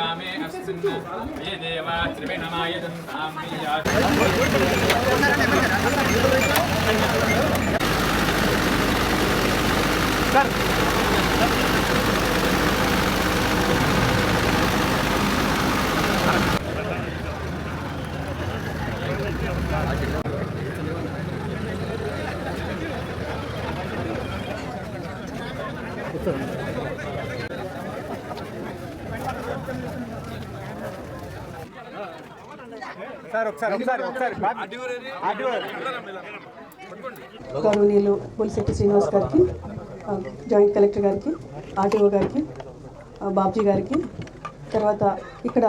कामे अस्मिन् ये देवा त्रिविणमायजन्तां గౌరవనీయులు బొలిశెట్టి శ్రీనివాస్ గారికి, జాయింట్ కలెక్టర్ గారికి, ఆర్టీఓ గారికి, బాబ్జీ గారికి, తర్వాత ఇక్కడ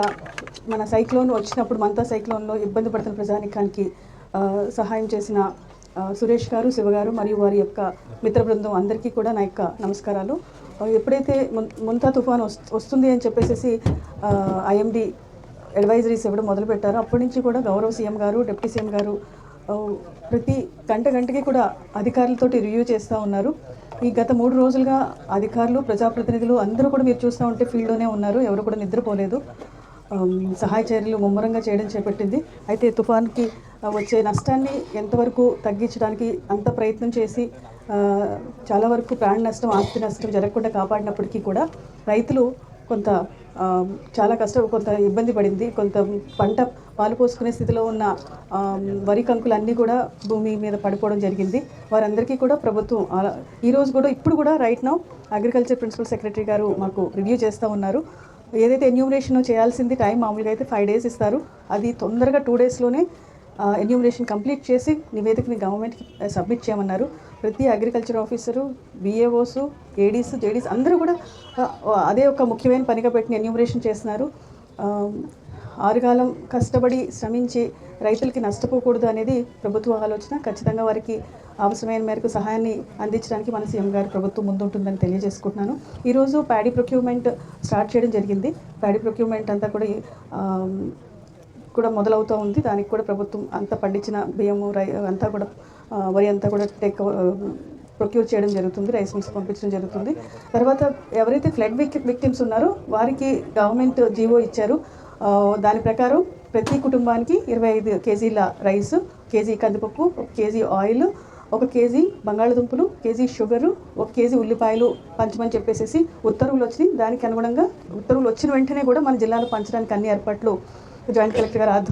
మన సైక్లోన్ వచ్చినప్పుడు మంతా సైక్లోన్లో ఇబ్బంది పడుతున్న ప్రజానికానికి సహాయం చేసిన సురేష్ గారు, శివ గారు మరియు వారి యొక్క మిత్ర బృందం అందరికీ కూడా నా యొక్క నమస్కారాలు. ఎప్పుడైతే ముంతా తుఫాన్ వస్తుంది అని చెప్పేసి ఐఎండి అడ్వైజరీస్ ఇవ్వడం మొదలుపెట్టారు, అప్పటి నుంచి కూడా గౌరవ సీఎం గారు, డిప్యూటీ సీఎం గారు ప్రతి గంటకి కూడా అధికారులతోటి రివ్యూ చేస్తూ ఉన్నారు. ఈ గత 3 రోజులుగా అధికారులు, ప్రజాప్రతినిధులు అందరూ కూడా మీరు చూస్తూ ఉంటే ఫీల్డ్లోనే ఉన్నారు, ఎవరు కూడా నిద్రపోలేదు. సహాయ చర్యలు ముమ్మరంగా చేయడం చేపట్టింది. అయితే తుఫాన్కి వచ్చే నష్టాన్ని ఎంతవరకు తగ్గించడానికి అంత ప్రయత్నం చేసి చాలా వరకు ప్రాణ నష్టం, ఆస్తి నష్టం జరగకుండా కాపాడినప్పటికీ కూడా రైతులు కొంత కొంత ఇబ్బంది పడింది. కొంత పంట పాలు పోసుకునే స్థితిలో ఉన్న వరి కంకులన్నీ కూడా భూమి మీద పడిపోవడం జరిగింది. వారందరికీ కూడా ప్రభుత్వం ఈరోజు కూడా ఇప్పుడు కూడా right now agriculture principal secretary గారు మాకు రివ్యూ చేస్తూ ఉన్నారు. ఏదైతే ఎన్యూమరేషన్ చేయాల్సింది టైం మామూలుగా అయితే 5 days ఇస్తారు, అది తొందరగా 2 daysలోనే ఎన్యూమరేషన్ కంప్లీట్ చేసి నివేదికని గవర్నమెంట్కి సబ్మిట్ చేయమన్నారు. ప్రతి అగ్రికల్చర్ ఆఫీసరు, బిఏఓస్, ఏడీస్, జేడీస్ అందరూ కూడా అదే ఒక ముఖ్యమైన పనిగా పెట్టిన ఎన్యూమరేషన్ చేస్తున్నారు. ఆరుగాలం కష్టపడి శ్రమించి రైతులకి నష్టపోకూడదు అనేది ప్రభుత్వ ఆలోచన. ఖచ్చితంగా వారికి అవసరమైన మేరకు సహాయాన్ని అందించడానికి మన సీఎం గారి ప్రభుత్వం ముందుంటుందని తెలియజేసుకుంటున్నాను. ఈరోజు ప్యాడీ ప్రొక్యూర్మెంట్ స్టార్ట్ చేయడం జరిగింది. ప్యాడీ ప్రొక్యూర్మెంట్ అంతా కూడా మొదలవుతూ ఉంది. దానికి కూడా ప్రభుత్వం అంతా పండించిన బియ్యము అంతా కూడా వరి అంతా కూడా ప్రొక్యూర్ చేయడం జరుగుతుంది, రైస్ మిల్స్ పంపించడం జరుగుతుంది. తర్వాత ఎవరైతే ఫ్లడ్ విక్టిమ్స్ ఉన్నారో వారికి గవర్నమెంట్ జీవో ఇచ్చారు. దాని ప్రకారం ప్రతి కుటుంబానికి 25 kgల రైస్, కేజీ కందిపప్పు, 1 kg ఆయిల్, 1 kg బంగాళదుంపలు, కేజీ షుగరు, 1 kg ఉల్లిపాయలు పంచమని చెప్పేసి ఉత్తర్వులు వచ్చినాయి. దానికి అనుగుణంగా ఉత్తర్వులు వచ్చిన వెంటనే కూడా మన జిల్లాలో పంచడానికి అన్ని ఏర్పాట్లు జాయింట్ కలెక్టర్ గారు ఆధ్వర్యంలో